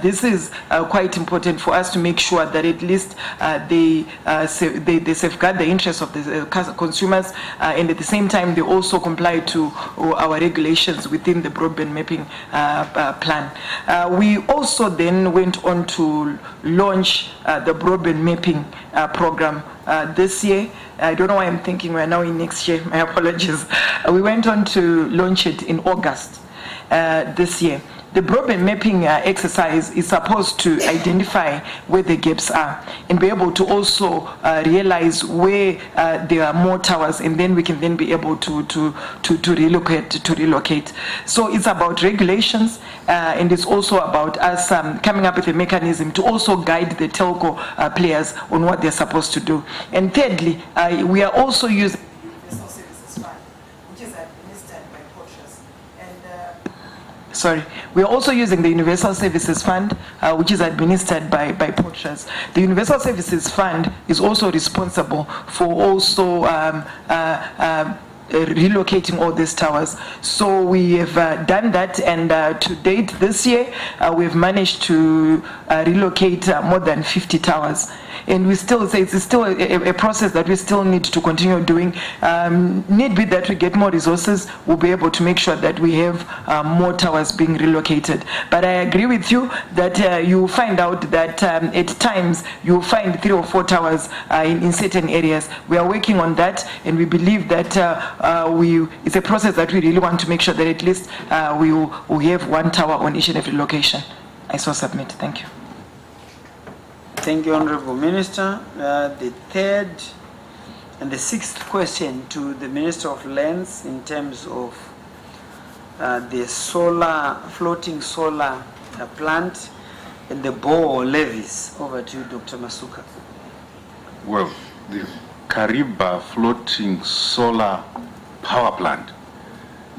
This is quite important for us to make sure that at least they safeguard the interests of the consumers, and at the same time they also comply to our regulations within the broadband mapping plan. We also then went on to launch the broadband mapping program this year. I don't know why I'm thinking we're now in next year, my apologies. We went on to launch it in August this year. The broadband mapping exercise is supposed to identify where the gaps are and be able to also realize where there are more towers, and then we can then be able to relocate. So it's about regulations, and it's also about us coming up with a mechanism to also guide the telco players on what they're supposed to do. And thirdly, we are also using Universal Services Fund, which is administered by Portras. We are also using the Universal Services Fund, which is administered by Portras. The Universal Services Fund is also responsible for also relocating all these towers. So we have done that, and to date this year, we've managed to relocate more than 50 towers. And we still say it's still a process that we still need to continue doing. Need be that we get more resources, we'll be able to make sure that we have more towers being relocated. But I agree with you that you find out that at times you'll find 3 or 4 towers in certain areas. We are working on that, and we believe that it's a process that we really want to make sure that at least we have 1 tower on each and every location. I so submit. Thank you. Thank you, Honorable Minister. The third and the 6th question to the Minister of Lands in terms of the floating solar plant and the bore levies. Over to you, Dr. Masuka. Well, the Kariba floating solar power plant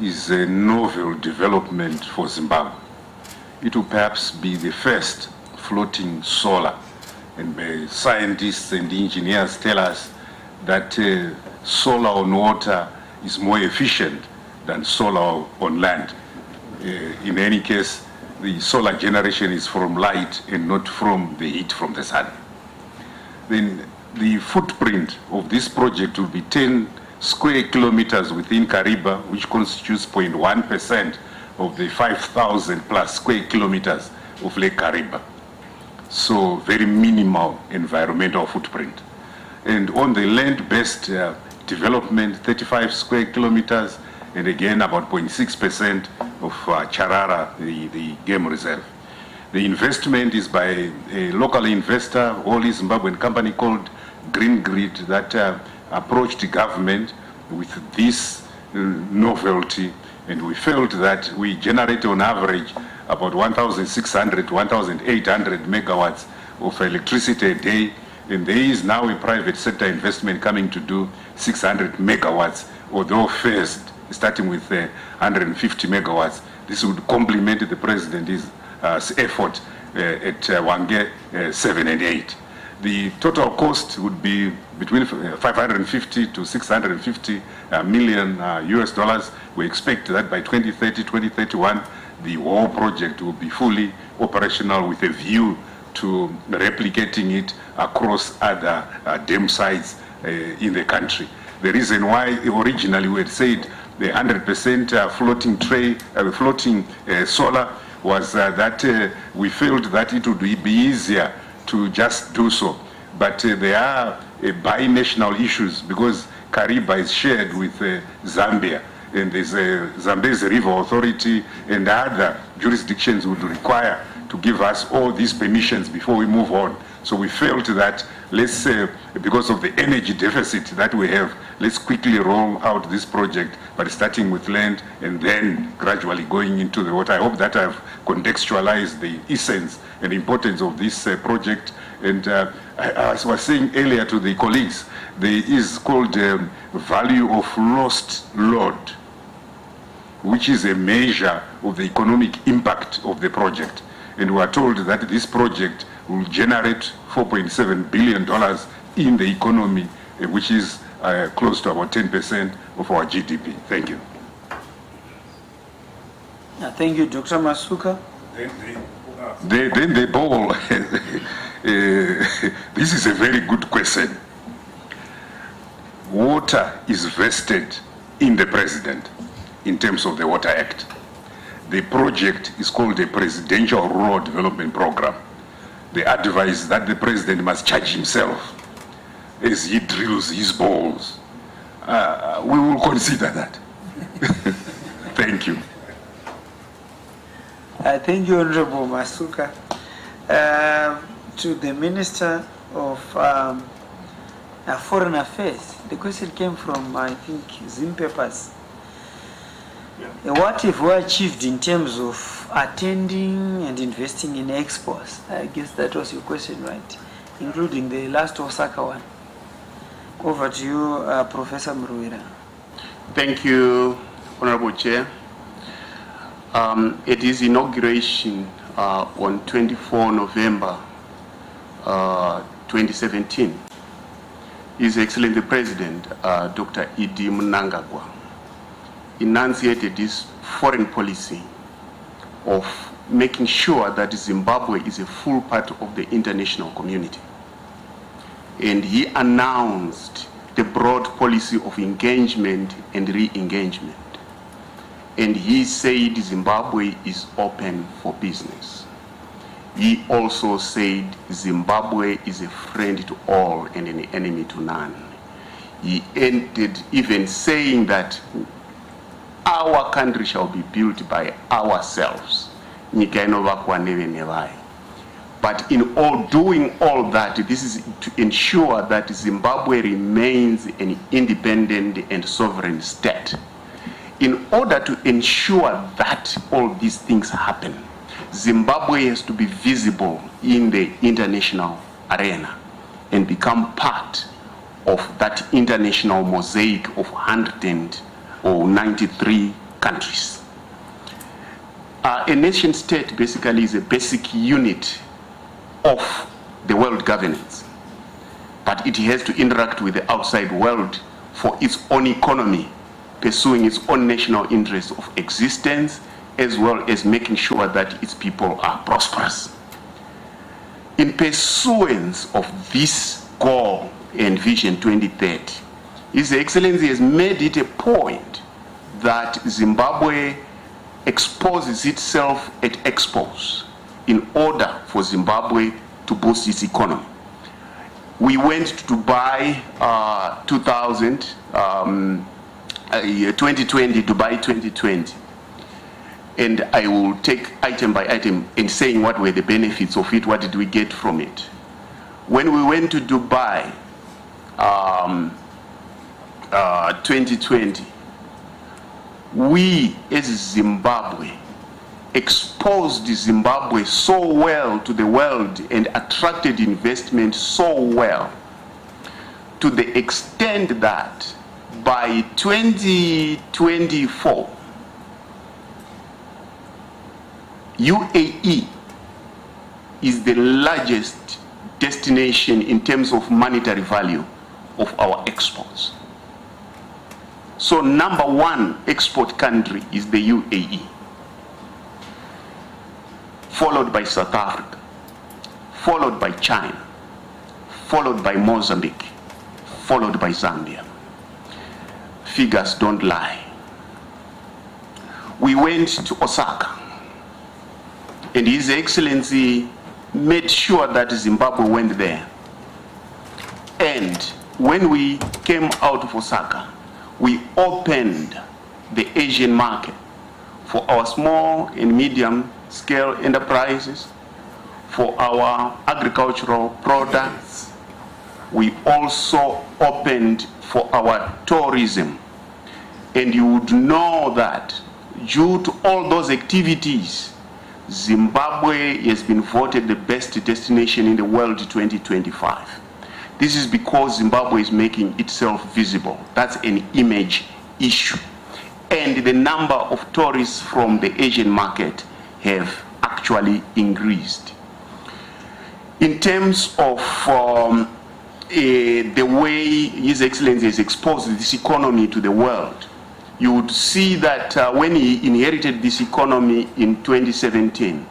is a novel development for Zimbabwe. It will perhaps be the first floating solar, and scientists and engineers tell us that solar on water is more efficient than solar on land. In any case, the solar generation is from light and not from the heat from the sun. Then the footprint of this project will be 10 square kilometers within Kariba, which constitutes 0.1% of the 5,000 plus square kilometers of Lake Kariba. So very minimal environmental footprint. And on the land-based development, 35 square kilometers, and again about 0.6% of Charara, the game reserve. The investment is by a local investor, wholly Zimbabwean company called Green Grid, that approached the government with this novelty, and we felt that we generate on average about 1,600 to 1,800 megawatts of electricity a day, and there is now a private sector investment coming to do 600 megawatts, although first starting with 150 megawatts. This would complement the president's effort at Wange 7 and 8. The total cost would be between 550 to 650 million US dollars. We expect that by 2030, 2031, the whole project will be fully operational with a view to replicating it across other dam sites in the country. The reason why originally we had said the 100% floating solar was that we felt that it would be easier to just do so. But there are binational issues because Kariba is shared with Zambia, and there's Zambia's River Authority and other jurisdictions would require to give us all these permissions before we move on. So we felt that let's because of the energy deficit that we have, let's quickly roll out this project, but starting with land and then gradually going into the water. I hope that I've contextualized the essence and importance of this project. And as I was saying earlier to the colleagues, there is called value of lost load, which is a measure of the economic impact of the project. And we are told that this project will generate $4.7 billion in the economy, which is close to about 10% of our GDP. Thank you. Thank you, Dr. Masuka. Then the ball. This is a very good question. Water is vested in the president in terms of the Water Act. The project is called the Presidential Rural Development Program. They advise that the president must charge himself as he drills his balls. We will consider that. Thank you. Thank you, Honorable Masuka. To the Minister of Foreign Affairs, the question came from, I think, Zim Papers. What have we achieved in terms of attending and investing in expos? I guess that was your question, right? Including the last Osaka one. Over to you, Professor Mruira. Thank you, Honorable Chair. At his inauguration on 24 November 2017, His Excellency the President, Dr. Idi Mnangagwa, enunciated his foreign policy of making sure that Zimbabwe is a full part of the international community. And he announced the broad policy of engagement and re-engagement. And he said Zimbabwe is open for business. He also said Zimbabwe is a friend to all and an enemy to none. He ended even saying that our country shall be built by ourselves. But in all doing all that, this is to ensure that Zimbabwe remains an independent and sovereign state. In order to ensure that all these things happen, Zimbabwe has to be visible in the international arena and become part of that international mosaic of 193 countries. A nation state basically is a basic unit of the world governance, but it has to interact with the outside world for its own economy, pursuing its own national interests of existence, as well as making sure that its people are prosperous. In pursuance of this goal and Vision 2030, His Excellency has made it a point that Zimbabwe exposes itself at expos in order for Zimbabwe to boost its economy. We went to Dubai 2020, Dubai 2020. And I will take item by item in saying what were the benefits of it, what did we get from it. When we went to Dubai 2020, we as Zimbabwe exposed Zimbabwe so well to the world and attracted investment so well, to the extent that by 2024, UAE is the largest destination in terms of monetary value of our exports. So number one export country is the UAE, followed by South Africa, followed by China, followed by Mozambique, followed by Zambia. Figures don't lie. We went to Osaka, and His Excellency made sure that Zimbabwe went there. And when we came out of Osaka, we opened the Asian market for our small and medium scale enterprises, for our agricultural products. We also opened for our tourism. And you would know that due to all those activities, Zimbabwe has been voted the best destination in the world 2025. This is because Zimbabwe is making itself visible. That's an image issue. And the number of tourists from the Asian market have actually increased. In terms of the way His Excellency has exposed this economy to the world, you would see that when he inherited this economy in 2017,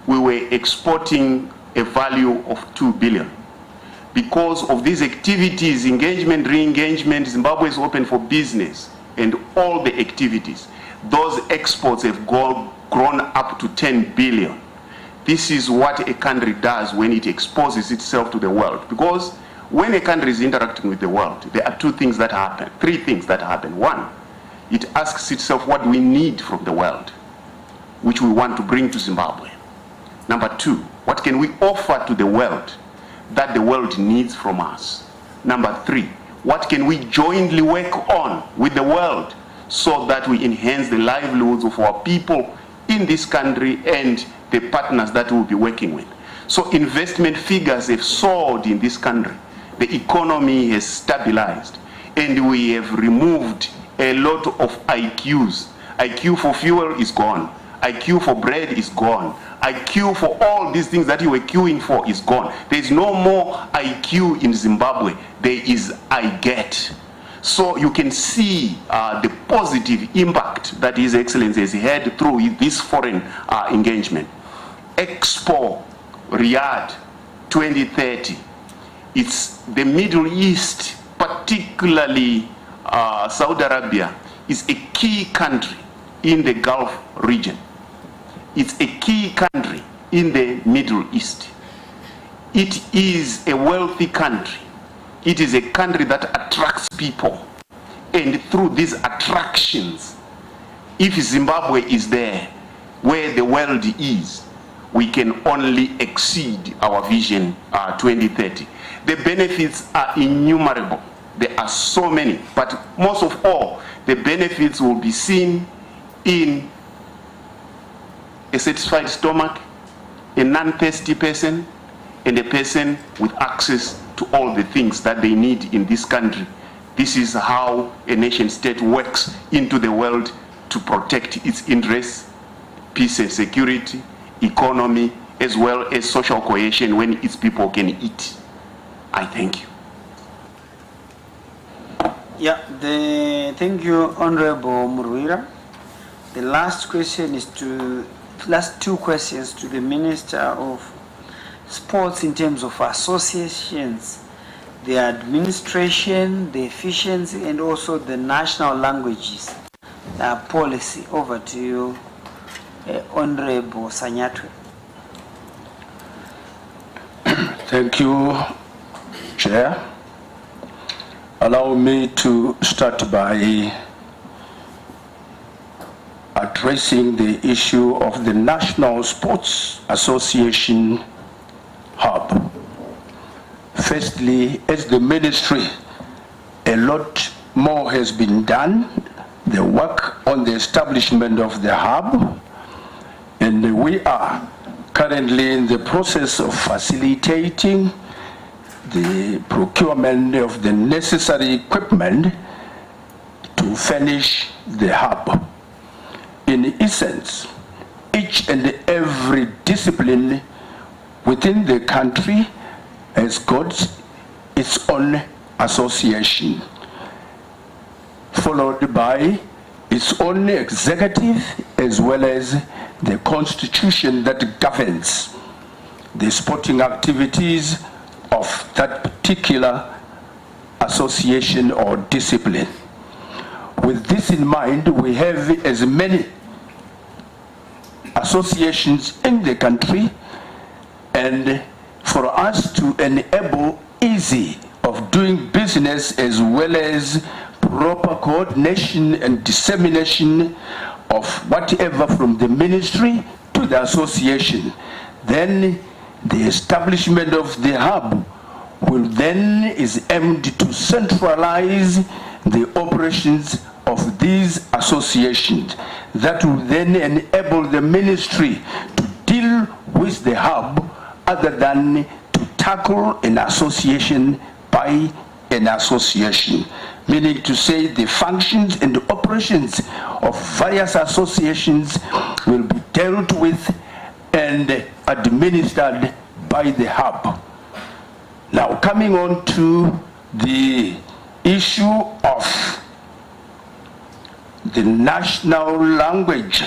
we were exporting a value of 2 billion. Because of these activities, engagement, re-engagement, Zimbabwe is open for business, and all the activities, those exports have grown up to 10 billion. This is what a country does when it exposes itself to the world. Because when a country is interacting with the world, there are three things that happen. One, it asks itself what we need from the world, which we want to bring to Zimbabwe. Number two, what can we offer to the world that the world needs from us? Number three, what can we jointly work on with the world so that we enhance the livelihoods of our people in this country and the partners that we'll be working with. So investment figures have soared in this country. The economy has stabilized, and we have removed a lot of IQs. IQ for fuel is gone. IQ for bread is gone. IQ for all these things that you were queuing for is gone. There is no more IQ in Zimbabwe. There is I get. So you can see the positive impact that His Excellency has had through this foreign engagement. Expo Riyadh 2030. It's the Middle East, particularly Saudi Arabia, is a key country in the Gulf region. It's a key country in the Middle East. It is a wealthy country. It is a country that attracts people. And through these attractions, if Zimbabwe is there, where the world is, we can only exceed our Vision 2030. The benefits are innumerable. There are so many, but most of all, the benefits will be seen in a satisfied stomach, a non-thirsty person, and a person with access to all the things that they need in this country. This is how a nation state works into the world to protect its interests, peace and security, economy, as well as social cohesion when its people can eat. I thank you. Yeah, thank you, Honorable Muruira. The last two questions to the Minister of Sports in terms of associations, the administration, the efficiency, and also the national languages policy. Over to you, Honorable Sanyatwe. Thank you, Chair. Allow me to start by addressing the issue of the National Sports Association Hub. Firstly, as the ministry, a lot more has been done. The work on the establishment of the hub, and we are currently in the process of facilitating the procurement of the necessary equipment to furnish the hub. In essence, each and every discipline within the country has got its own association, followed by its own executive as well as the constitution that governs the sporting activities of that particular association or discipline. With this in mind, we have as many associations in the country, and for us to enable easy of doing business as well as proper coordination and dissemination of whatever from the ministry to the association, then the establishment of the hub will then is aimed to centralize the operations of these associations. That will then enable the ministry to deal with the hub other than to tackle an association by an association. Meaning to say the functions and the operations of various associations will be dealt with and administered by the hub. Now, coming on to the issue of the national language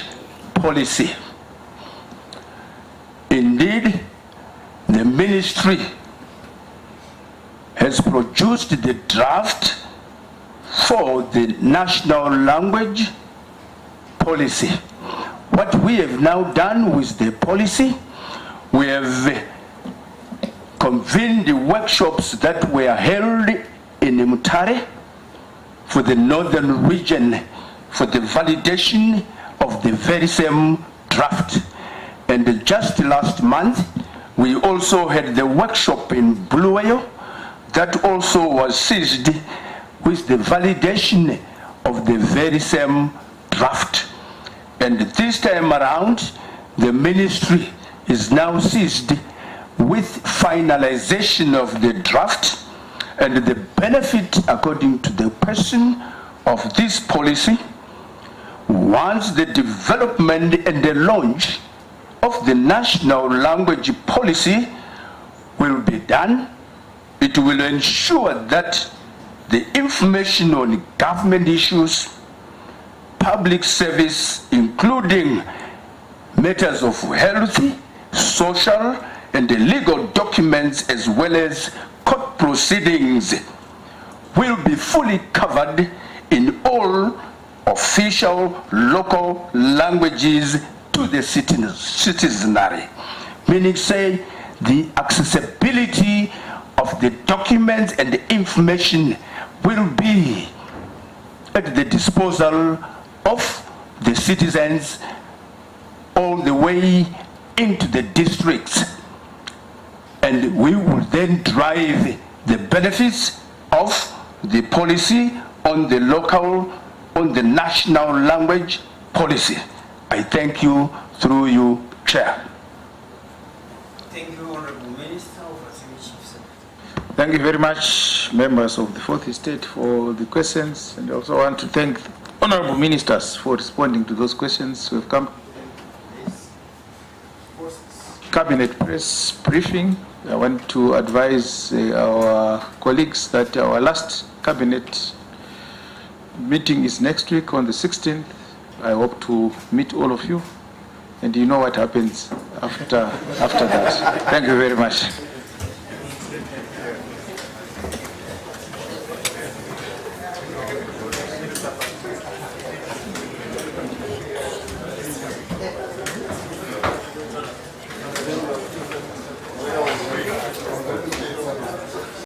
policy. Indeed, the ministry has produced the draft for the national language policy. What we have now done with the policy, we have convened the workshops that were held in Mutare for the northern region for the validation of the very same draft. And just last month, we also had the workshop in Bulawayo that also was seized with the validation of the very same draft. And this time around, the ministry is now seized with finalization of the draft, and the benefit, according to the person of this policy, once the development and the launch of the national language policy will be done, it will ensure that the information on government issues, public service, including matters of health, social, and the legal documents, as well as court proceedings, will be fully covered in all official local languages to the citizenry. Meaning, say, the accessibility of the documents and the information will be at the disposal of the citizens all the way into the districts. And we will then drive the benefits of the policy on the local, on the national language policy. I thank you through you, Chair. Thank you, Honorable Minister. Over to you, Chief Secretary. Thank you very much, members of the Fourth Estate, for the questions, and I also want to thank the honorable ministers for responding to those questions. We've come cabinet press briefing. I want to advise our colleagues that our last cabinet meeting is next week on the 16th. I hope to meet all of you, and you know what happens after that. Thank you very much.